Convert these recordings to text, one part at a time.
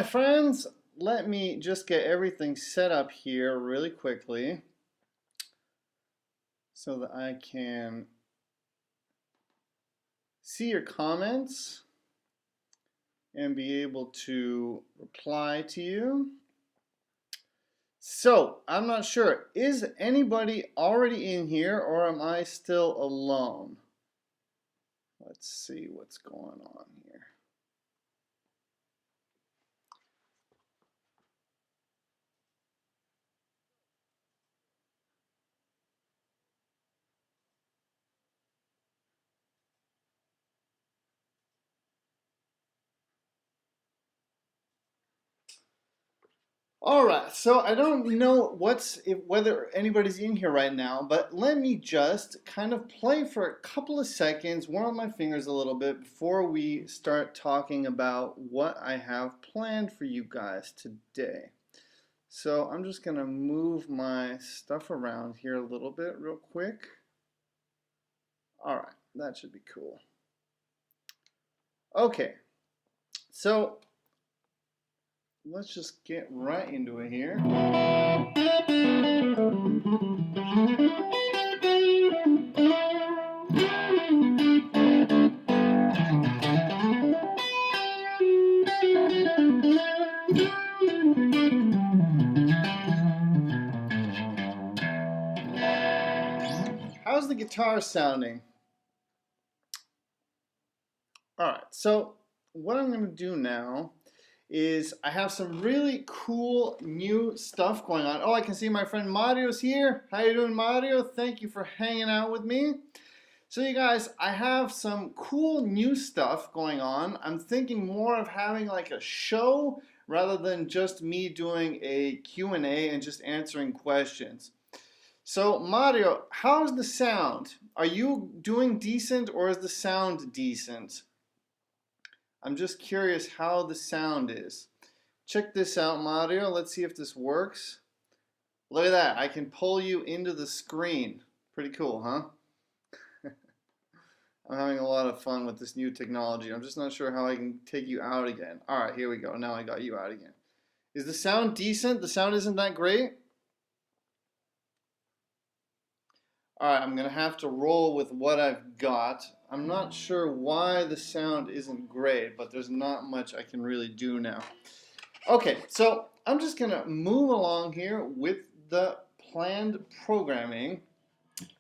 my friends, let me just get everything set up here really quickly so that I can see your comments and be able to reply to you. So, I'm not sure. Is anybody already in here or am I still alone? Let's see what's going on here. All right, so I don't know whether anybody's in here right now, but let me just kind of play for a couple of seconds, warm up my fingers a little bit before we start talking about what I have planned for you guys today. So I'm just gonna move my stuff around here a little bit real quick. All right, that should be cool. Okay, so let's just get right into it here. How's the guitar sounding? All right, so what I'm going to do now is I have some really cool new stuff going on. Oh, I can see my friend Mario's here. How you doing, Mario? Thank you for hanging out with me. So you guys, I have some cool new stuff going on. I'm thinking more of having like a show rather than just me doing a Q&A and just answering questions. So Mario, how's the sound? Are you doing decent or is the sound decent? I'm just curious how the sound is. Check this out, Mario. Let's see if this works. Look at that. I can pull you into the screen. Pretty cool, huh? I'm having a lot of fun with this new technology. I'm just not sure how I can take you out again. All right, here we go. Now I got you out again. Is the sound decent? The sound isn't that great? All right, I'm going to have to roll with what I've got. I'm not sure why the sound isn't great, but there's not much I can really do now. Okay, so I'm just going to move along here with the planned programming,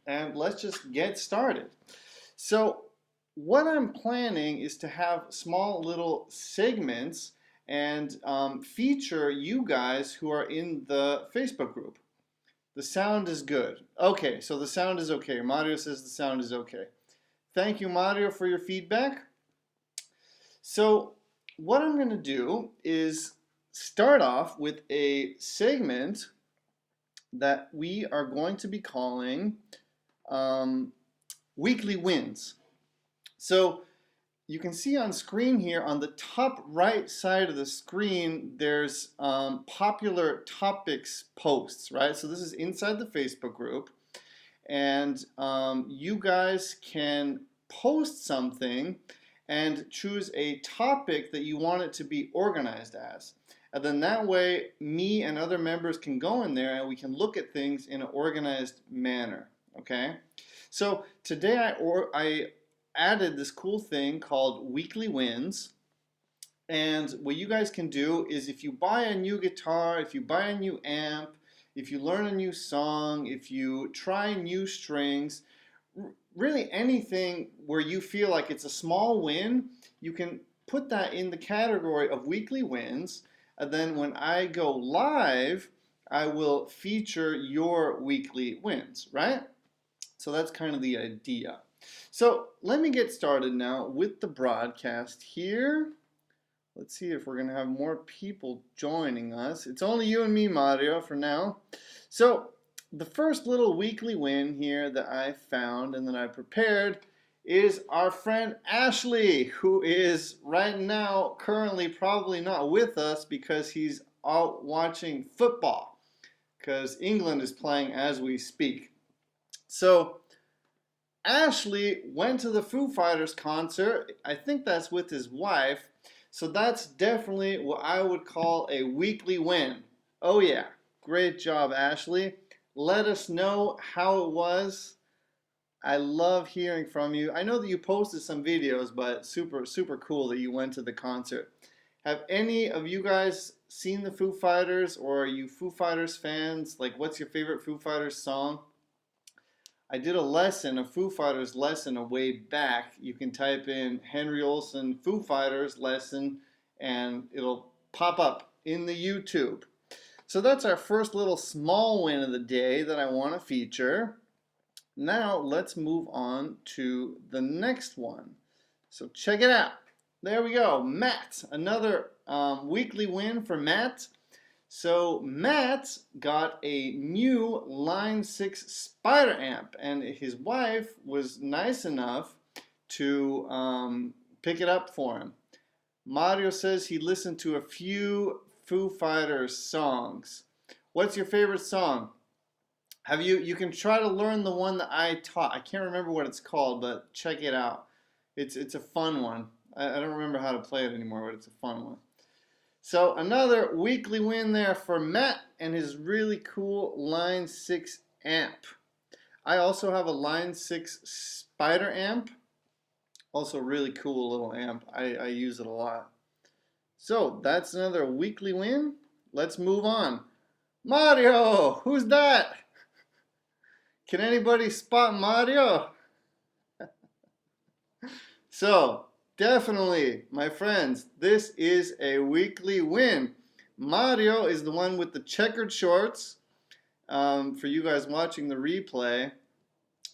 and let's just get started. So what I'm planning is to have small little segments and feature you guys who are in the Facebook group. The sound is good. Okay, so the sound is okay. Mario says the sound is okay. Thank you, Mario, for your feedback. So what I'm going to do is start off with a segment that we are going to be calling Weekly Wins. So you can see on screen here on the top right side of the screen there's popular topics posts, right? So this is inside the Facebook group, and you guys can post something and choose a topic that you want it to be organized as, and then that way me and other members can go in there and we can look at things in an organized manner. Okay, so today I added this cool thing called Weekly Wins, and what you guys can do is if you buy a new guitar, if you buy a new amp, if you learn a new song, if you try new strings, really anything where you feel like it's a small win, you can put that in the category of Weekly Wins, and then when I go live I will feature your weekly wins, right? So that's kind of the idea. So let me get started now with the broadcast here. Let's see if we're going to have more people joining us. It's only you and me, Mario, for now. So the first little weekly win here that I found and that I prepared is our friend Ashley, who is right now currently probably not with us because he's out watching football because England is playing as we speak. So Ashley went to the Foo Fighters concert. I think that's with his wife. So that's definitely what I would call a weekly win. Oh yeah, great job, Ashley. Let us know how it was. I love hearing from you. I know that you posted some videos, but super cool that you went to the concert. Have any of you guys seen the Foo Fighters, or are you Foo Fighters fans? Like, what's your favorite Foo Fighters song? I did a lesson, a Foo Fighters lesson a way back. You can type in Henry Olsen Foo Fighters lesson and it'll pop up in the YouTube. So that's our first little small win of the day that I want to feature. Now let's move on to the next one. So check it out. There we go. Matt, another weekly win for Matt. So Matt got a new Line 6 Spider amp, and his wife was nice enough to pick it up for him. Mario says he listened to a few Foo Fighters songs. What's your favorite song? You can try to learn the one that I taught. I can't remember what it's called, but check it out. It's a fun one. I don't remember how to play it anymore, but it's a fun one. So another weekly win there for Matt and his really cool Line 6 amp. I also have a Line 6 Spider amp. Also really cool little amp. I use it a lot. So that's another weekly win. Let's move on. Mario! Who's that? Can anybody spot Mario? So definitely, my friends, this is a weekly win. Mario is the one with the checkered shorts for you guys watching the replay.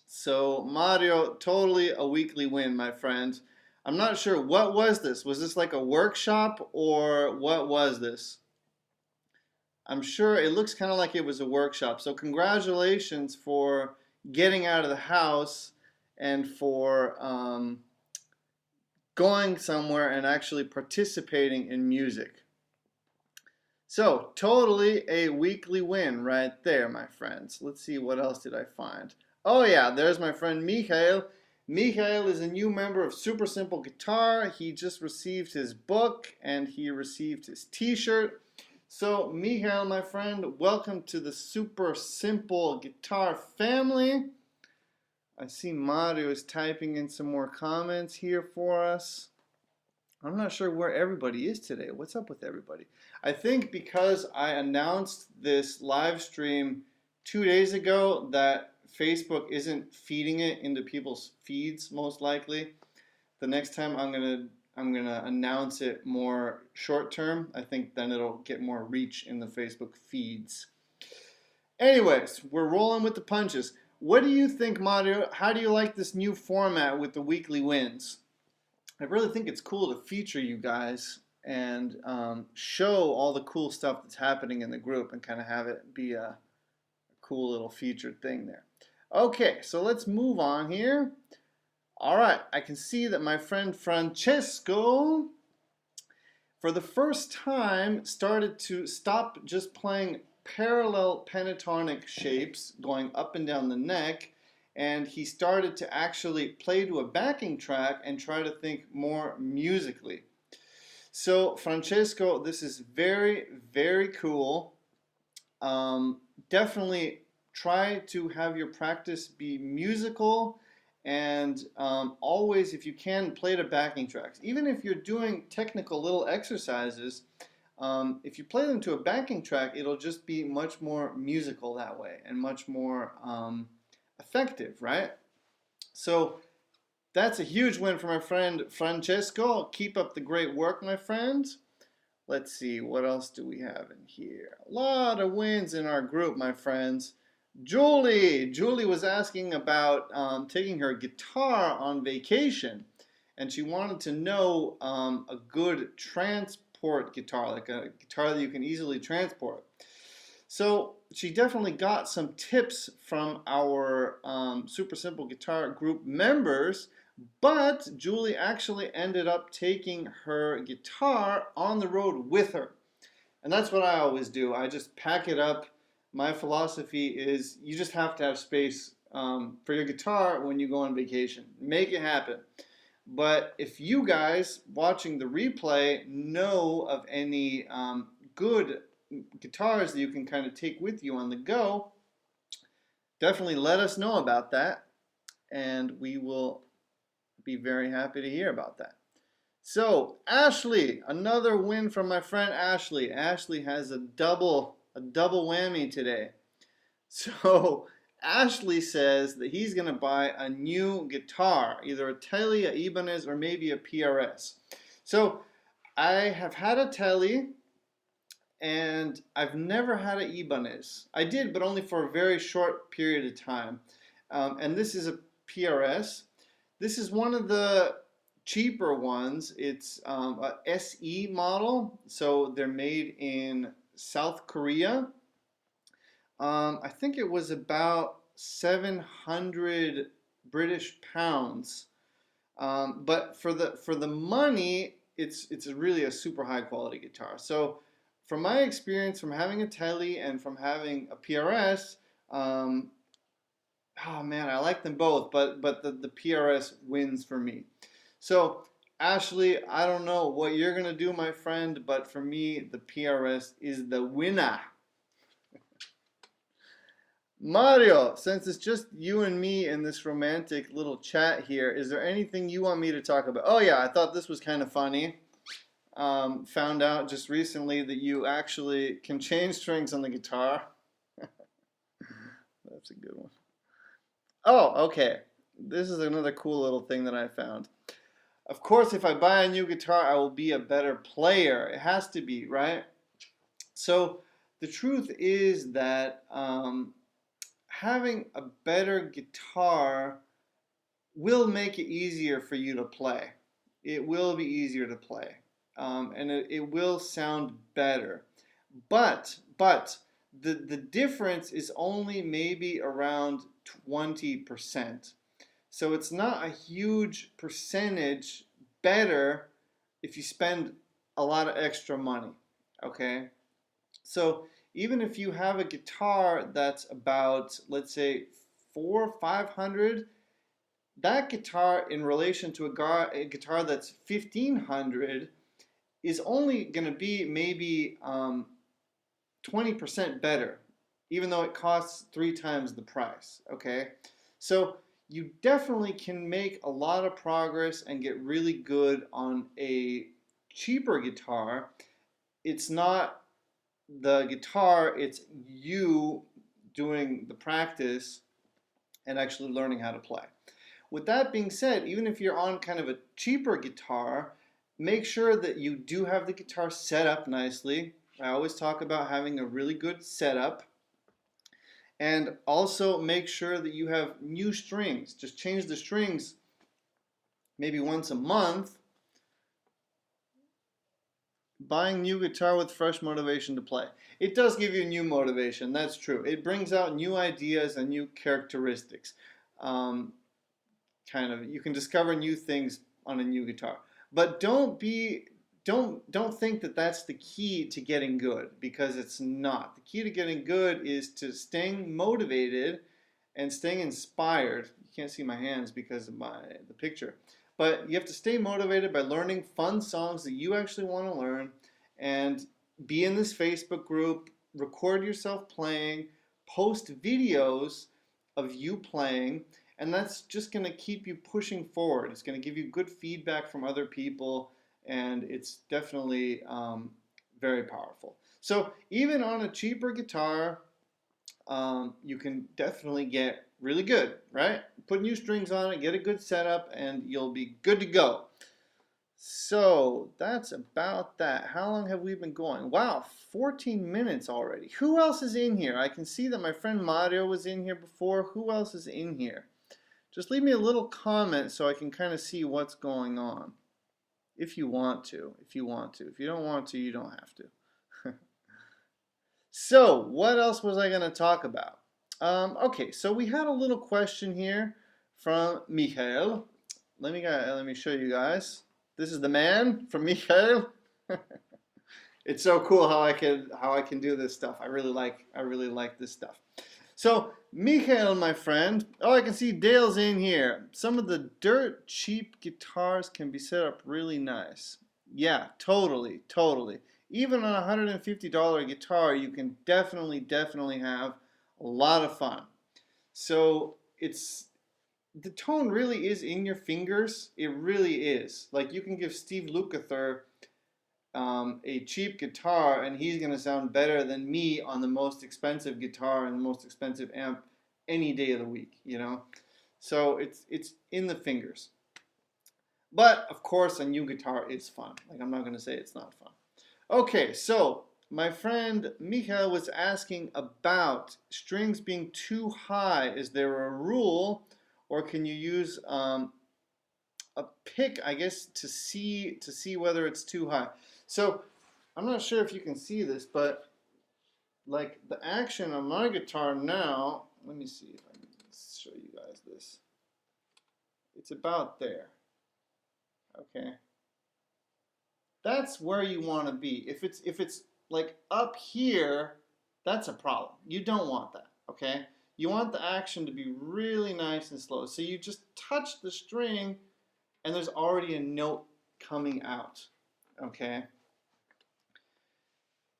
So Mario, totally a weekly win, my friends. I'm not sure, what was this? Was this like a workshop or what was this? I'm sure it looks kind of like it was a workshop. So congratulations for getting out of the house and for going somewhere and actually participating in music. So totally a weekly win right there, my friends. Let's see, what else did I find? Oh yeah, there's my friend Mikhail. Mikhail is a new member of Super Simple Guitar. He just received his book and he received his t-shirt. So Mikhail, my friend, welcome to the Super Simple Guitar family. I see Mario is typing in some more comments here for us. I'm not sure where everybody is today. What's up with everybody? I think because I announced this live stream 2 days ago that Facebook isn't feeding it into people's feeds, most likely. The next time I'm gonna announce it more short term. I think then it'll get more reach in the Facebook feeds. Anyways, we're rolling with the punches. What do you think, Mario? How do you like this new format with the weekly wins? I really think it's cool to feature you guys and show all the cool stuff that's happening in the group and kind of have it be a cool little featured thing there. Okay, so let's move on here. All right, I can see that my friend Francesco, for the first time, started to stop just playing parallel pentatonic shapes going up and down the neck, and he started to actually play to a backing track and try to think more musically. So Francesco, this is very cool. Definitely try to have your practice be musical, and always, if you can, play to backing tracks. Even if you're doing technical little exercises, if you play them to a backing track, it'll just be much more musical that way and much more effective, right? So that's a huge win for my friend Francesco. Keep up the great work, my friend. Let's see, what else do we have in here? A lot of wins in our group, my friends. Julie was asking about taking her guitar on vacation, and she wanted to know a good transport guitar, like a guitar that you can easily transport. So she definitely got some tips from our Super Simple Guitar group members, but Julie actually ended up taking her guitar on the road with her. And that's what I always do. I just pack it up. My philosophy is you just have to have space for your guitar when you go on vacation. Make it happen. But if you guys watching the replay know of any good guitars that you can kind of take with you on the go, definitely let us know about that, and we will be very happy to hear about that. So Ashley, another win from my friend Ashley. Ashley has a double whammy today. So Ashley says that he's going to buy a new guitar, either a Tele, a Ibanez, or maybe a PRS. So I have had a Tele, and I've never had an Ibanez. I did, but only for a very short period of time. And this is a PRS. This is one of the cheaper ones. It's a SE model, so they're made in South Korea. I think it was about 700 British pounds. But for the money, it's really a super high quality guitar. So from my experience, from having a Tele and from having a PRS, oh man, I like them both, but the PRS wins for me. So Ashley, I don't know what you're gonna do, my friend, but for me, the PRS is the winner. Mario, since it's just you and me in this romantic little chat here, is there anything you want me to talk about? Oh yeah, I thought this was kind of funny. Found out just recently that you actually can change strings on the guitar. That's a good one. Oh, okay. This is another cool little thing that I found. Of course, if I buy a new guitar, I will be a better player. It has to be, right? So the truth is that having a better guitar will make it easier for you to play. It will be easier to play. And it will sound better. But the difference is only maybe around 20%. So it's not a huge percentage better if you spend a lot of extra money, okay? So even if you have a guitar that's about, let's say, 400 or 500, that guitar in relation to a guitar that's 1500 is only going to be maybe 20% better, even though it costs 3 times the price, okay? So you definitely can make a lot of progress and get really good on a cheaper guitar. It's not the guitar, it's you doing the practice and actually learning how to play. With that being said, even if you're on kind of a cheaper guitar, make sure that you do have the guitar set up nicely. I always talk about having a really good setup. And also make sure that you have new strings. Just change the strings maybe once a month. Buying new guitar with fresh motivation to play. It does give you new motivation, that's true. It brings out new ideas and new characteristics. You can discover new things on a new guitar. But don't think that that's the key to getting good, because it's not. The key to getting good is to staying motivated and staying inspired. You can't see my hands because of the picture. But you have to stay motivated by learning fun songs that you actually want to learn, and be in this Facebook group, record yourself playing, post videos of you playing, and that's just going to keep you pushing forward. It's going to give you good feedback from other people, and it's definitely very powerful. So even on a cheaper guitar, you can definitely get really good, right? Put new strings on it, get a good setup, and you'll be good to go. So that's about that. How long have we been going? Wow, 14 minutes already. Who else is in here? I can see that my friend Mario was in here before. Who else is in here? Just leave me a little comment so I can kind of see what's going on. If you want to. If you don't want to, you don't have to. So, what else was I going to talk about? Okay, so we had a little question here from Michael. Let me show you guys. This is the man from Michael. It's so cool how I can do this stuff. I really like this stuff. So Michael, my friend. Oh, I can see Dale's in here. Some of the dirt cheap guitars can be set up really nice. Yeah, totally, totally. Even on a $150 guitar, you can definitely have a lot of fun. So the tone really is in your fingers. It really is. Like you can give Steve Lukather a cheap guitar and he's going to sound better than me on the most expensive guitar and the most expensive amp any day of the week, you know? So it's in the fingers. But of course a new guitar is fun. Like I'm not going to say it's not fun. Okay, so my friend Michael was asking about strings being too high. Is there a rule or can you use a pick, I guess, to see whether it's too high? So I'm not sure if you can see this, but like the action on my guitar now, let me see if I can show you guys this. It's about there. Okay. That's where you want to be. If it's like up here, that's a problem. You don't want that, okay? You want the action to be really nice and slow. So you just touch the string and there's already a note coming out, okay?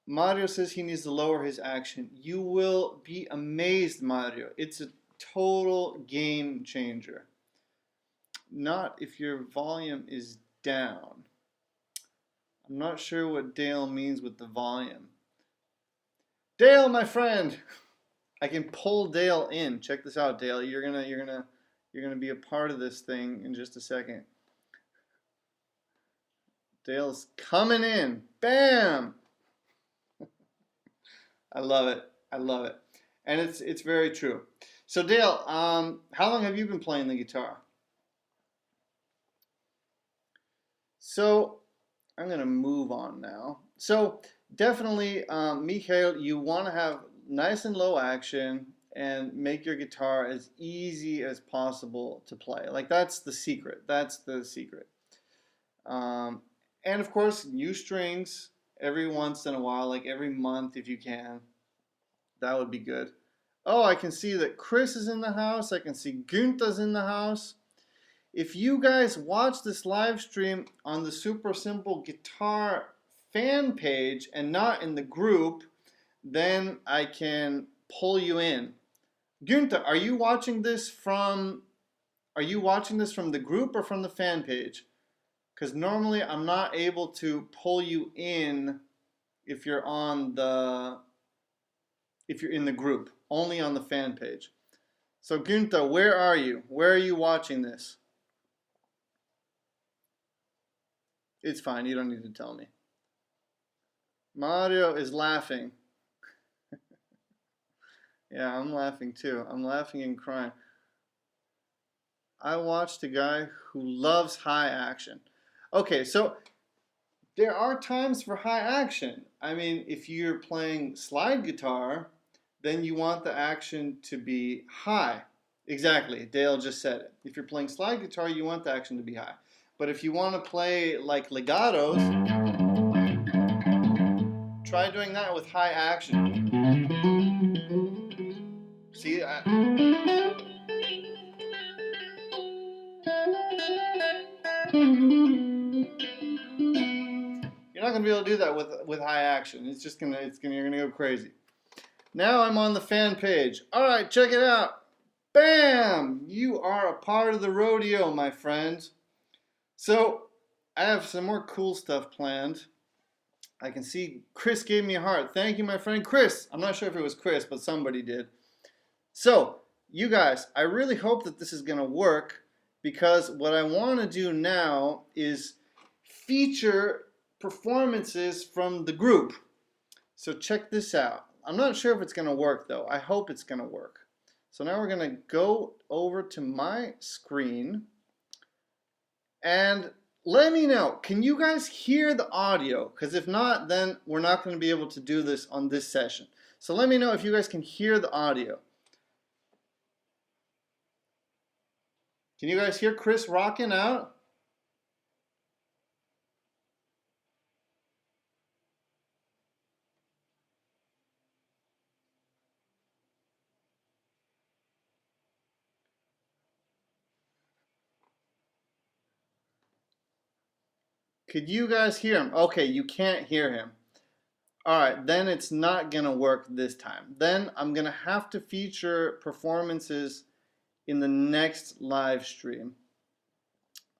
Mario says he needs to lower his action. You will be amazed, Mario. It's a total game changer. Not if your volume is down. I'm not sure what Dale means with the volume. Dale, my friend, I can pull Dale in. Check this out, Dale. You're gonna be a part of this thing in just a second. Dale's coming in. Bam! I love it. I love it. And it's very true. So Dale, how long have you been playing the guitar? So I'm going to move on now. So definitely, Mikhail, you want to have nice and low action and make your guitar as easy as possible to play. Like that's the secret. That's the secret. And of course, new strings every once in a while, like every month if you can. That would be good. Oh, I can see that Chris is in the house. I can see Gunther's in the house. If you guys watch this live stream on the Super Simple Guitar fan page and not in the group, then I can pull you in. Gunther, are you watching this from the group or from the fan page? Because normally I'm not able to pull you in if you're in the group, only on the fan page. So Gunther, where are you? Where are you watching this? It's fine, you don't need to tell me. Mario is laughing. Yeah, I'm laughing too. I'm laughing and crying. I watched a guy who loves high action. Okay, so there are times for high action. I mean, if you're playing slide guitar, then you want the action to be high. Exactly, Dale just said it. If you're playing slide guitar, you want the action to be high. But if you want to play like legatos, try doing that with high action. See, you're not going to be able to do that with high action. You're gonna go crazy. Now I'm on the fan page. All right, check it out. Bam! You are a part of the rodeo, my friend. So I have some more cool stuff planned. I can see Chris gave me a heart. Thank you, my friend Chris. I'm not sure if it was Chris, but somebody did. So, you guys, I really hope that this is going to work because what I want to do now is feature performances from the group. So check this out. I'm not sure if it's going to work though. I hope it's going to work. So now we're going to go over to my screen and let me know, can you guys hear the audio? Because if not, then we're not going to be able to do this on this session. So let me know if you guys can hear the audio. Can you guys hear Chris rocking out? Could you guys hear him? Okay, you can't hear him. All right, then it's not gonna work this time. Then I'm gonna have to feature performances in the next live stream.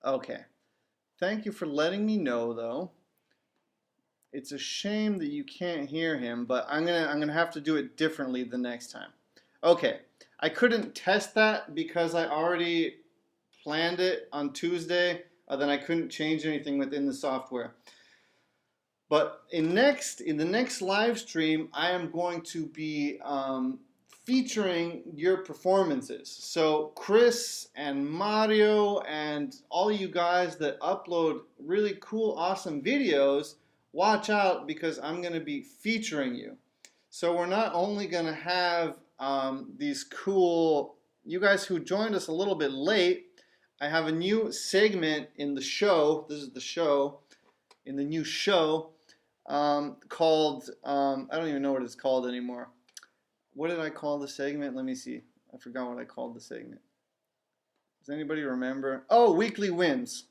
Okay, thank you for letting me know though. It's a shame that you can't hear him, but I'm gonna have to do it differently the next time. Okay, I couldn't test that because I already planned it on Tuesday. Then I couldn't change anything within the software. But in the next live stream, I am going to be featuring your performances. So Chris and Mario and all you guys that upload really cool, awesome videos, watch out because I'm going to be featuring you. So we're not only going to have these cool, you guys who joined us a little bit late, I have a new segment in the show. This is the show, in the new show called, I don't even know what it's called anymore. What did I call the segment? Let me see. I forgot what I called the segment. Does anybody remember? Oh, Weekly Wins.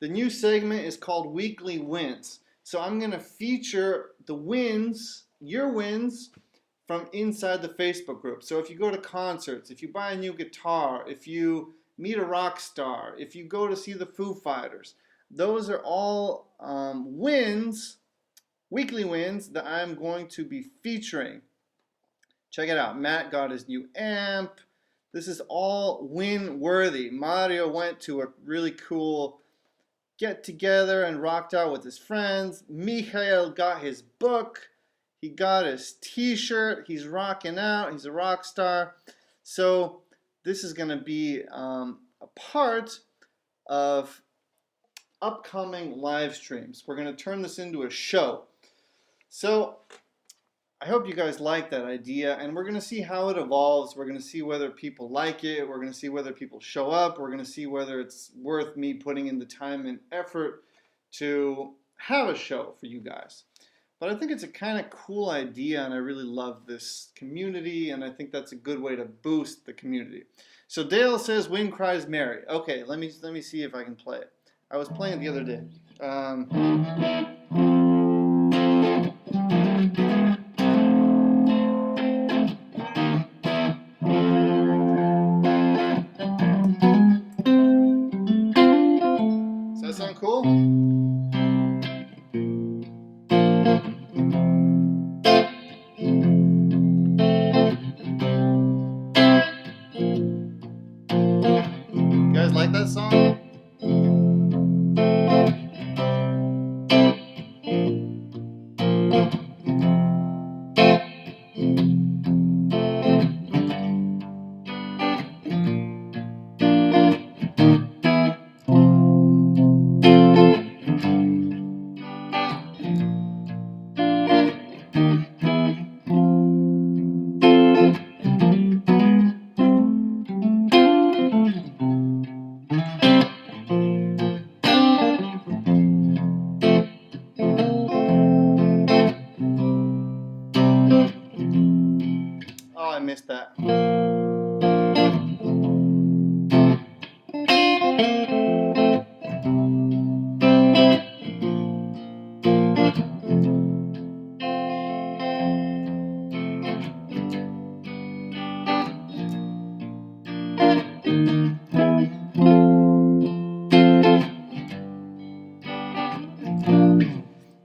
The new segment is called Weekly Wins. So I'm going to feature the wins, your wins, from inside the Facebook group. So if you go to concerts, if you buy a new guitar, if you meet a rock star, if you go to see the Foo Fighters, those are all wins, weekly wins that I'm going to be featuring. Check it out. Matt got his new amp. This is all win worthy. Mario went to a really cool get together and rocked out with his friends. Michael got his book. He got his t-shirt. He's rocking out. He's a rock star. So this is going to be a part of upcoming live streams. We're going to turn this into a show. So I hope you guys like that idea, and we're going to see how it evolves. We're going to see whether people like it. We're going to see whether people show up. We're going to see whether it's worth me putting in the time and effort to have a show for you guys. But I think it's a kind of cool idea, and I really love this community, and I think that's a good way to boost the community. So Dale says, "Wind cries Mary." Okay, let me see if I can play it. I was playing it the other day. Does that sound cool? You guys like that song? Oh, I missed that.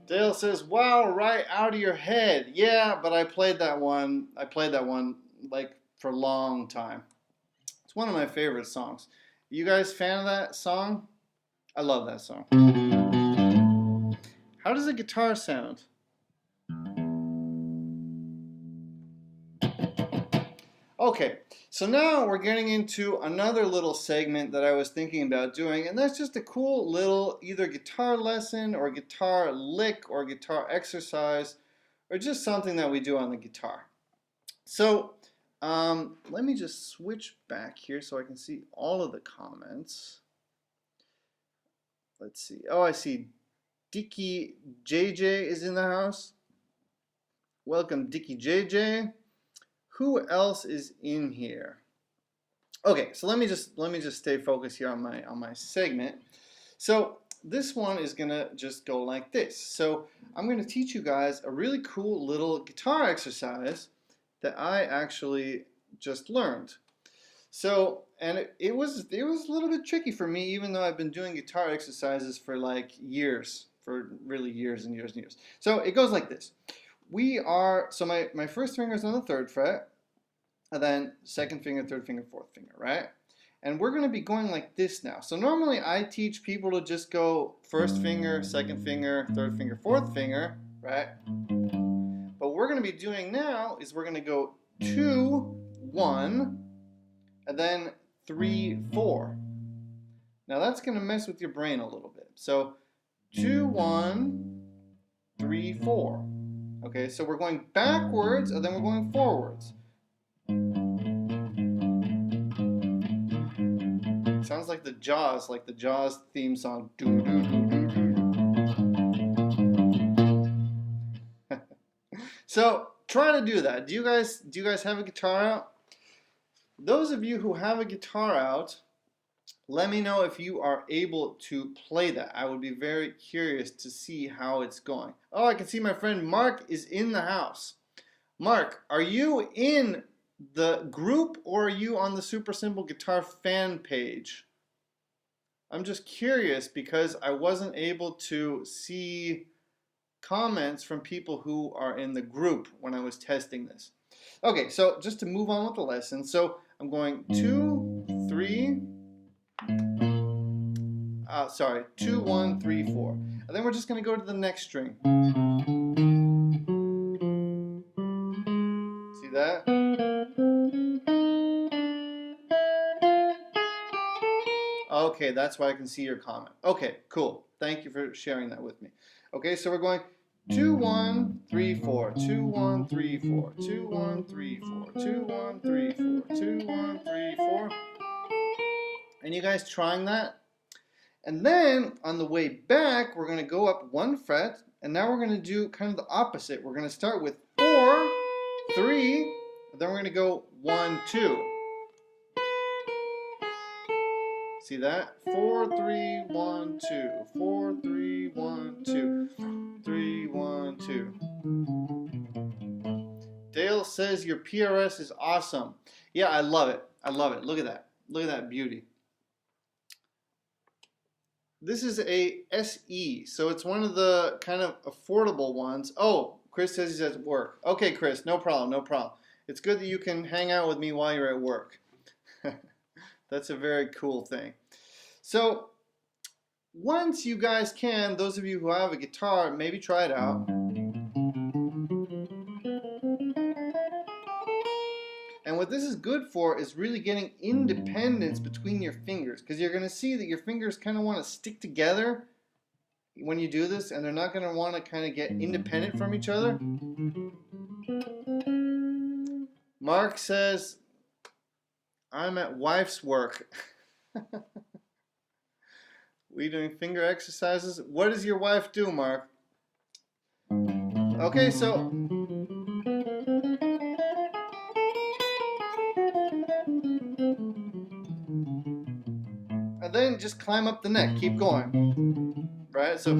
Dale says, "Wow, right out of your head." Yeah, but I played that one like for a long time. It's one of my favorite songs. You guys fan of that song? I love that song. How does the guitar sound? Okay, so now we're getting into another little segment that I was thinking about doing, and that's just a cool little either guitar lesson or guitar lick or guitar exercise or just something that we do on the guitar. So let me just switch back here so I can see all of the comments. Let's see. Oh, I see Dicky JJ is in the house. Welcome, Dicky JJ. Who else is in here? Okay, so let me just stay focused here on my segment. So this one is gonna just go like this. So I'm gonna teach you guys a really cool little guitar exercise that I actually just learned. So, and it was a little bit tricky for me, even though I've been doing guitar exercises for like years, for really years and years and years. So it goes like this. So my first finger is on the 3rd fret, and then 2nd finger, 3rd finger, 4th finger, right? And we're going to be going like this now. So normally I teach people to just go 1st finger, 2nd finger, 3rd finger, 4th finger, right? But what we're going to be doing now is we're going to go 2, 1, and then 3, 4. Now that's going to mess with your brain a little bit. So 2, 1, 3, 4. Okay, so we're going backwards and then we're going forwards. Sounds like the Jaws theme song. So try to do that. Do you guys have a guitar out? Those of you who have a guitar out, let me know if you are able to play that. I would be very curious to see how it's going. Oh, I can see my friend Mark is in the house. Mark, are you in the group or are you on the Super Simple Guitar fan page? I'm just curious because I wasn't able to see comments from people who are in the group when I was testing this. Okay, so just to move on with the lesson. So I'm going 2, 3, 2, 1, 3, 4. And then we're just going to go to the next string. See that? Okay, that's why I can see your comment. Okay, cool. Thank you for sharing that with me. Okay, so we're going 2, 1, 3, 4, 2, 1, 3, 4, 2, 1, 3, 4, 2, 1, 3, 4, 2, 1, 3, 4. And you guys trying that? And then on the way back, we're going to go up 1 fret, and now we're going to do kind of the opposite. We're going to start with 4, 3, and then we're going to go 1, 2. See that? 4, 3, 1, 2. 4, 3, 1, 2. 3, 1, 2. Dale says your PRS is awesome. Yeah, I love it. I love it. Look at that. Look at that beauty. This is a SE, so it's one of the kind of affordable ones. Oh, Chris says he's at work. Okay, Chris, no problem, no problem. It's good that you can hang out with me while you're at work. That's a very cool thing. So once you guys can, those of you who have a guitar, maybe try it out. And what this is good for is really getting independence between your fingers, because you're going to see that your fingers kind of want to stick together when you do this, and they're not going to want to kind of get independent from each other. Mark says, I'm at wife's work. We doing finger exercises? What does your wife do, Mark? Okay, so and then just climb up the neck. Keep going. Right? So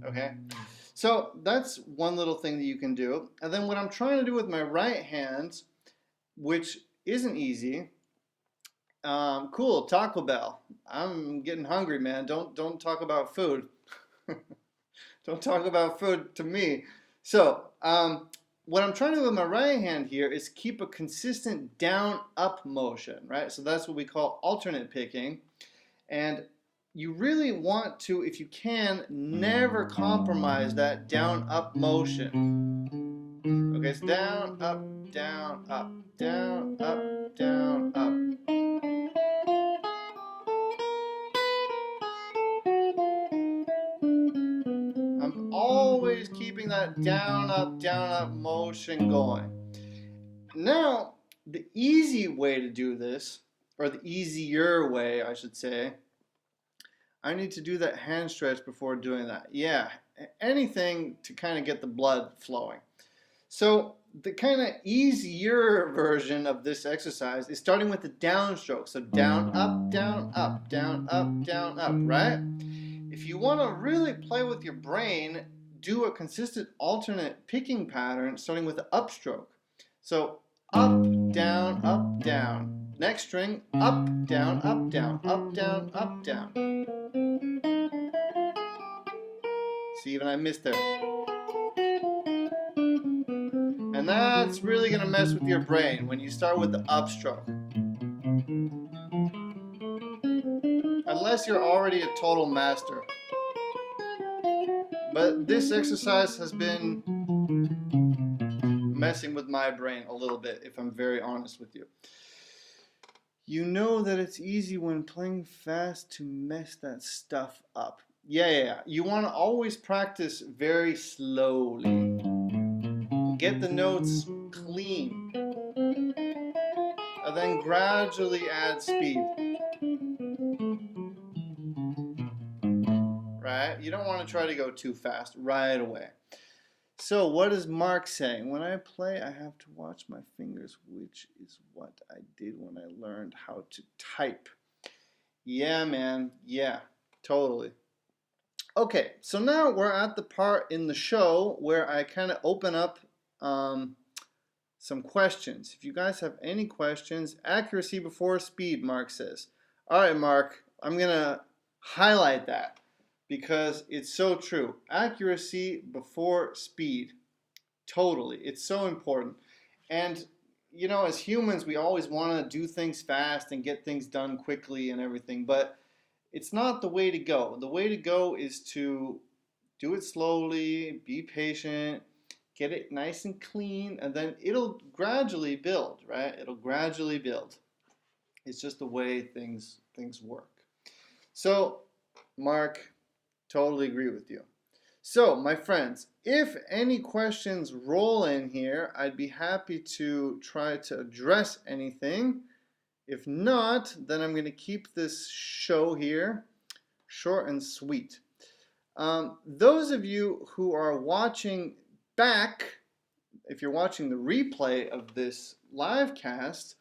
okay. So that's one little thing that you can do. And then what I'm trying to do with my right hand, which isn't easy. Cool, Taco Bell. I'm getting hungry, man. Don't talk about food. Don't talk about food to me. So what I'm trying to do with my right hand here is keep a consistent down-up motion, right? So that's what we call alternate picking. And you really want to, if you can, never compromise that down-up motion. Okay, it's down, up, down, up, down, up, down, up. I'm always keeping that down, up motion going. Now, the easy way to do this, or the easier way, I should say, I need to do that hand stretch before doing that. Yeah, anything to kind of get the blood flowing. So the kind of easier version of this exercise is starting with the downstroke. So down, up, down, up, down, up, down, up, right? If you want to really play with your brain, do a consistent alternate picking pattern starting with the upstroke. So up, down, up, down. Next string, up, down, up, down, up, down, up, down. See, even I missed there. And that's really going to mess with your brain when you start with the upstroke. Unless you're already a total master. But this exercise has been messing with my brain a little bit, if I'm very honest with you. You know that it's easy when playing fast to mess that stuff up. Yeah. You want to always practice very slowly. Get the notes clean. And then gradually add speed. Right? You don't want to try to go too fast right away. So what is Mark saying? When I play, I have to watch my fingers, which is what I did when I learned how to type. Yeah, man. Yeah, totally. Okay, so now we're at the part in the show where I kind of open up some questions. If you guys have any questions, accuracy before speed, Mark says. All right, Mark, I'm going to highlight that because it's so true. Accuracy before speed. Totally. It's so important. And, you know, as humans, we always want to do things fast and get things done quickly and everything, but it's not the way to go. The way to go is to do it slowly, be patient, get it nice and clean, and then it'll gradually build, right? It'll gradually build. It's just the way things work. So, Mark, totally agree with you. So, my friends, if any questions roll in here, I'd be happy to try to address anything. If not, then I'm going to keep this show here short and sweet. Those of you who are watching back, if you're watching the replay of this live cast,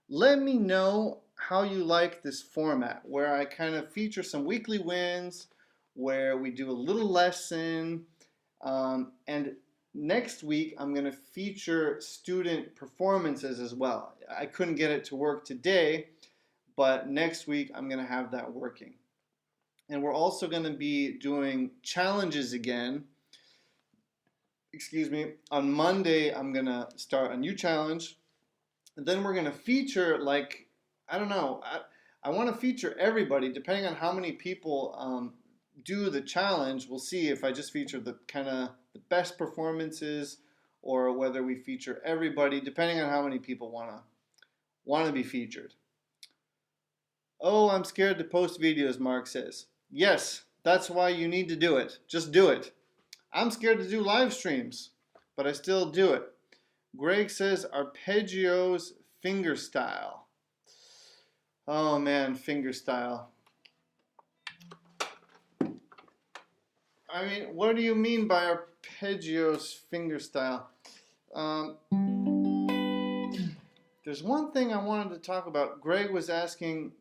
let me know how you like this format where I kind of feature some weekly wins, where we do a little lesson, and next week I'm going to feature student performances as well. I couldn't get it to work today, but next week I'm going to have that working. And we're also going to be doing challenges again. Excuse me. On Monday I'm going to start a new challenge. And then we're going to feature, like, I don't know, I want to feature everybody depending on how many people do the challenge. We'll see if I just feature the kind of the best performances or whether we feature everybody, depending on how many people want to be featured. Oh, I'm scared to post videos, Mark says. Yes, that's why you need to do it. Just do it. I'm scared to do live streams, but I still do it. Greg says arpeggios finger style. Oh man, finger style. I mean, what do you mean by arpeggios finger style? There's one thing I wanted to talk about. Greg was asking,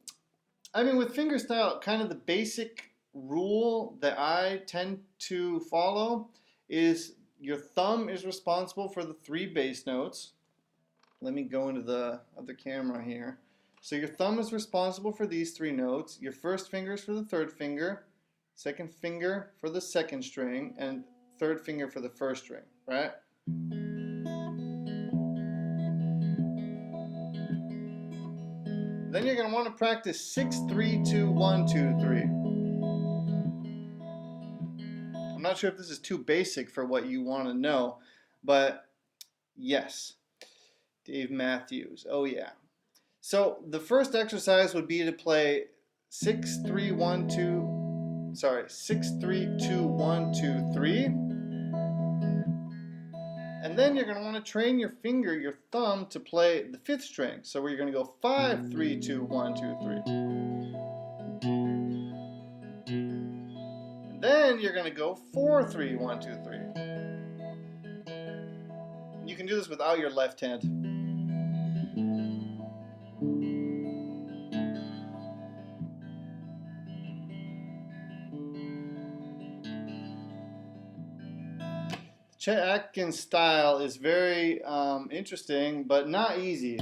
I mean, with finger style, kind of the basic rule that I tend to follow is your thumb is responsible for the 3 bass notes. Let me go into the other camera here. So your thumb is responsible for these 3 notes. Your first finger is for the 3rd finger, second finger for the 2nd string, and 3rd finger for the 1st string, right? Then you're going to want to practice 6, 3, 2, 1, 2, 3. I'm not sure if this is too basic for what you want to know, but yes. Dave Matthews, oh yeah. So the first exercise would be to play 6, 3, 1, 2, 6, 3, 2, 1, 2, 3. And then you're going to want to train your finger, your thumb, to play the 5th string. So you're going to go 5, 3, 2, 1, 2, 3. And then you're going to go 4, 3, 1, 2, 3. You you can do this without your left hand. Chet Atkins style is very interesting, but not easy.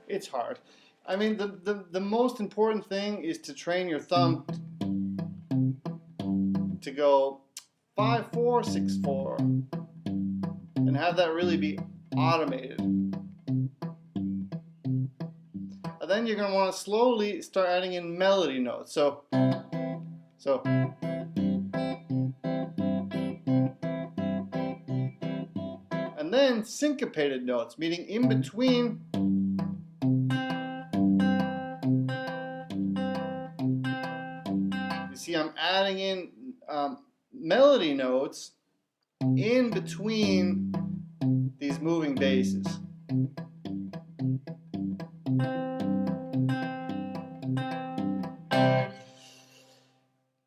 It's hard. I mean, the most important thing is to train your thumb to go 5/4, 6/4, and have that really be automated. And then you're going to want to slowly start adding in melody notes. So. And then syncopated notes, meaning in between. You see, I'm adding in melody notes in between these moving basses.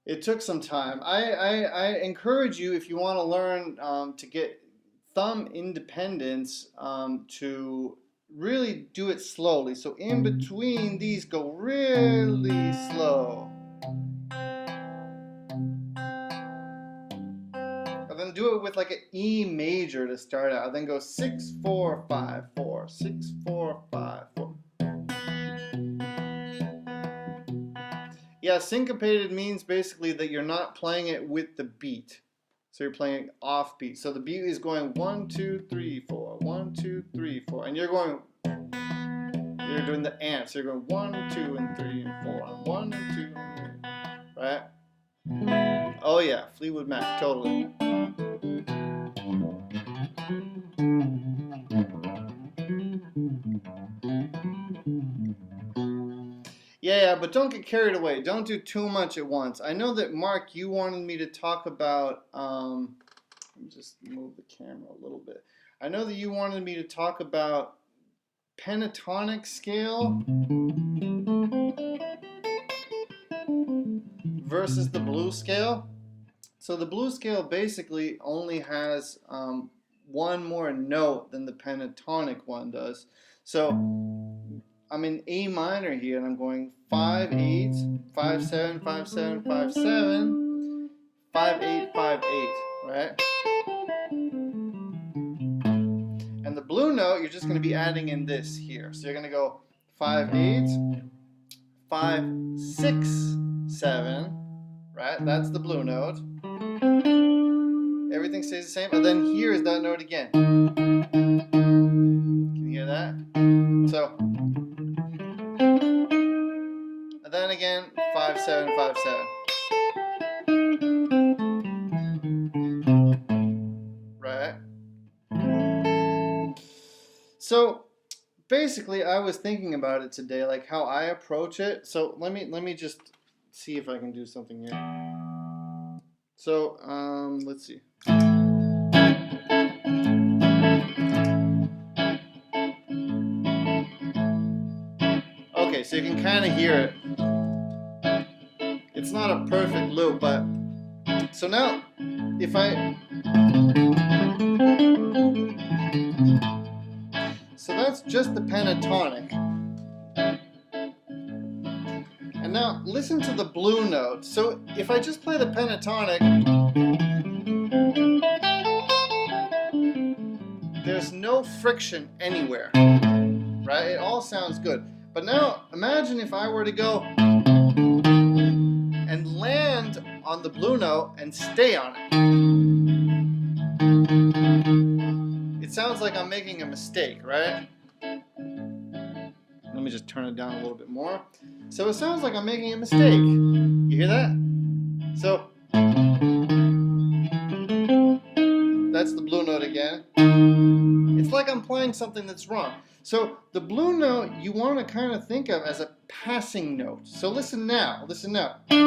It took some time. I encourage you, if you want to learn to get thumb independence, to really do it slowly. So in between these, go really slow. And then do it with like an E major to start out. Then go 6, 4, 5, 4, 6, 4, 5, 4. Yeah, syncopated means basically that you're not playing it with the beat. So you're playing off beat. So the beat is going 1, 2, 3, 4, 1, 2, 3, 4. And you're doing the ant. So you're going 1, 2, and 3, and 4. 1, 2, and 3. Right? Oh yeah, Fleetwood Mac, totally. Yeah, but don't get carried away. Don't do too much at once. I know that, Mark, you wanted me to talk about, let me just move the camera a little bit. I know that you wanted me to talk about pentatonic scale versus the blues scale. So the blues scale basically only has one more note than the pentatonic one does. So I'm in A minor here, and I'm going 5, 8, 5, 7, 5, 7, 5, 7, 5, 8, 5, 8, right? And the blue note, you're just going to be adding in this here. So you're going to go 5, 8, 5, 6, 7, right? That's the blue note. Everything stays the same. And then here is that note again. Can you hear that? So, and then again, 5, 7, 5, 7. Right? So, basically, I was thinking about it today, like how I approach it. So, let me just see if I can do something here. So, let's see. Okay, so you can kind of hear it. It's not a perfect loop, but so now if so that's just the pentatonic. And now listen to the blue note. So if I just play the pentatonic, there's no friction anywhere, right? It all sounds good. But now imagine if I were to go and land on the blue note and stay on it. It sounds like I'm making a mistake, right? Let me just turn it down a little bit more. So it sounds like I'm making a mistake. You hear that? So that's the blue note again. It's like I'm playing something that's wrong. So the blue note you want to kind of think of as a passing note. So listen now. Listen now. Let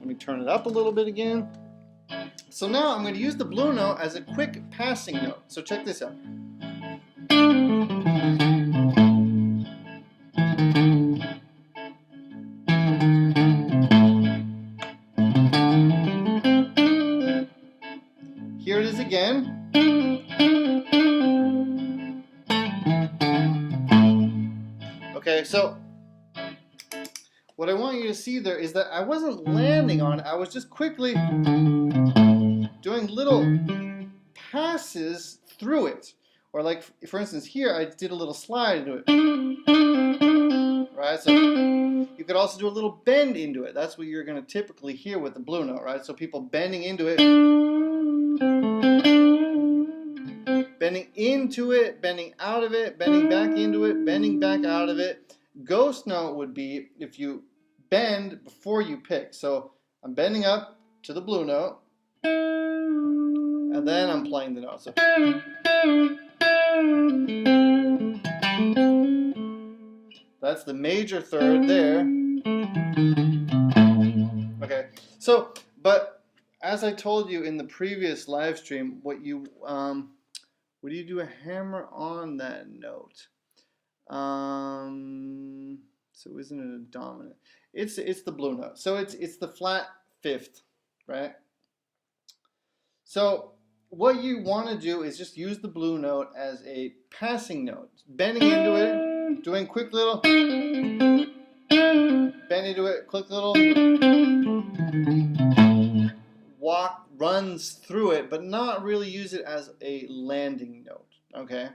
me turn it up a little bit again. So now I'm going to use the blue note as a quick passing note. So check this out. Here it is again. Okay, so what I want you to see there is that I wasn't landing on it. I was just quickly doing little passes through it. Or like, for instance, here I did a little slide into it. Right? So you could also do a little bend into it. That's what you're going to typically hear with the blue note, right? So people bending into it. Bending into it, bending out of it, bending back into it, bending back out of it. Ghost note would be if you bend before you pick. So I'm bending up to the blue note, and then I'm playing the note. So that's the major third there. Okay, so, but as I told you in the previous live stream, what do you do a hammer on that note? So isn't it a dominant? It's the blue note. So it's the flat fifth, right? So what you want to do is just use the blue note as a passing note, bending into it, doing quick little bend into it, quick little walk, runs through it, but not really use it as a landing note. Okay.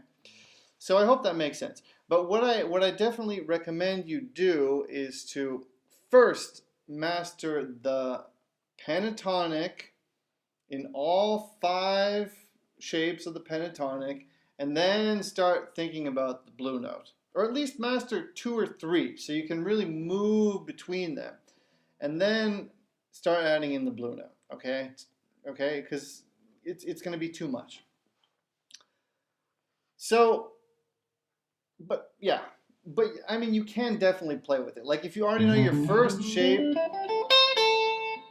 So I hope that makes sense. But what I definitely recommend you do is to first master the pentatonic in all 5 shapes of the pentatonic, and then start thinking about the blue note. Or at least master 2 or 3 so you can really move between them. And then start adding in the blue note, okay? Okay, because it's going to be too much. So but yeah, but I mean, you can definitely play with it. Like if you already know your first shape,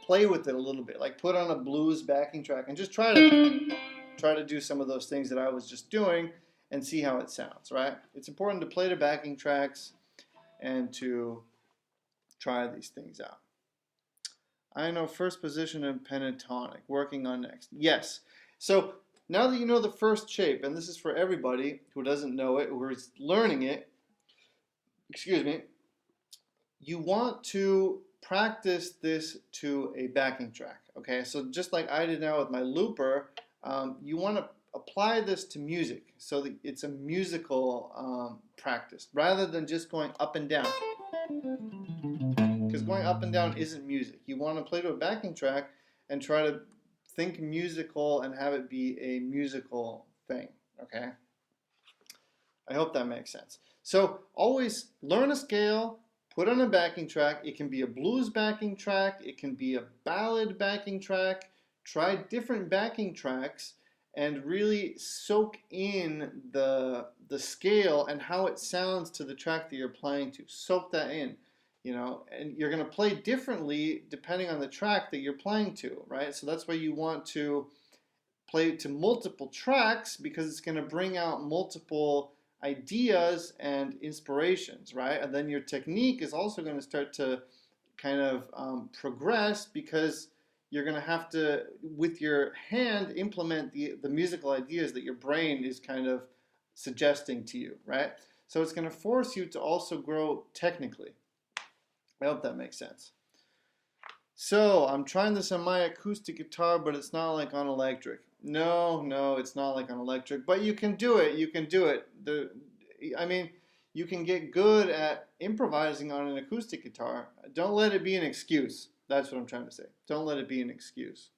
play with it a little bit. Like put on a blues backing track and just try to do some of those things that I was just doing and see how it sounds, right? It's important to play the backing tracks and to try these things out. I know first position of pentatonic, working on next. Yes. So now that you know the first shape, and this is for everybody who doesn't know it, who is learning it, excuse me, you want to practice this to a backing track, okay? So just like I did now with my looper, you want to apply this to music so that it's a musical practice rather than just going up and down. Because going up and down isn't music. You want to play to a backing track and try to think musical and have it be a musical thing, okay? I hope that makes sense. So always learn a scale, put on a backing track. It can be a blues backing track, it can be a ballad backing track. Try different backing tracks and really soak in the scale and how it sounds to the track that you're playing to. Soak that in. You know, and you're going to play differently depending on the track that you're playing to, right? So that's why you want to play to multiple tracks because it's going to bring out multiple ideas and inspirations, right? And then your technique is also going to start to kind of progress because you're going to have to, with your hand, implement the musical ideas that your brain is kind of suggesting to you, right? So it's going to force you to also grow technically. I hope that makes sense. So I'm trying this on my acoustic guitar, but it's not like on electric. No, it's not like on electric, but you can do it. You can do it. I mean, you can get good at improvising on an acoustic guitar. Don't let it be an excuse. That's what I'm trying to say. Don't let it be an excuse.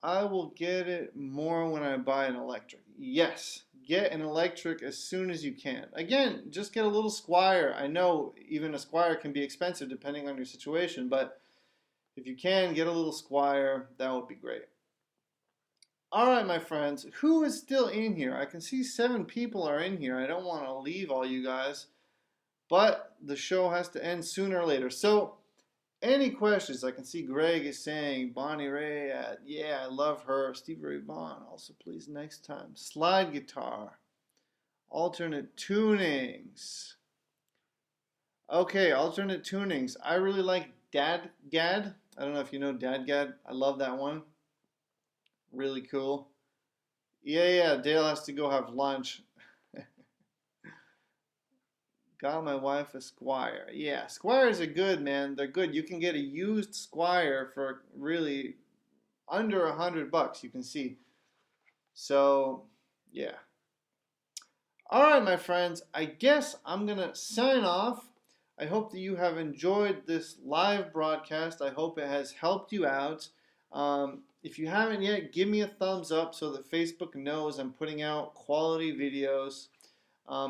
I will get it more when I buy an electric. Yes, get an electric as soon as you can. Again, just get a little Squire. I know even a Squire can be expensive depending on your situation, but if you can get a little Squire, that would be great. All right, my friends, who is still in here? I can see 7 people are in here. I don't want to leave all you guys, but the show has to end sooner or later. So, any questions? I can see Greg is saying, Bonnie Ray, yeah, I love her. Steve Ray Vaughan, also please next time. Slide guitar. Alternate tunings. Okay, alternate tunings. I really like Dadgad. I don't know if you know Dadgad. I love that one. Really cool. Yeah, Dale has to go have lunch. Got my wife a Squire. Yeah, Squires are good, man. They're good. You can get a used Squire for really under $100, you can see. So, yeah. All right, my friends. I guess I'm going to sign off. I hope that you have enjoyed this live broadcast. I hope it has helped you out. If you haven't yet, give me a thumbs up so that Facebook knows I'm putting out quality videos.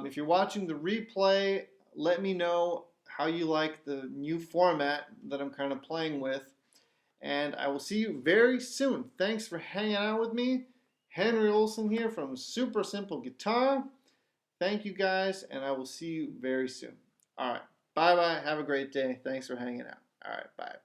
If you're watching the replay, let me know how you like the new format that I'm kind of playing with. And I will see you very soon. Thanks for hanging out with me. Henry Olsen here from Super Simple Guitar. Thank you guys, and I will see you very soon. All right. Bye-bye. Have a great day. Thanks for hanging out. All right. Bye.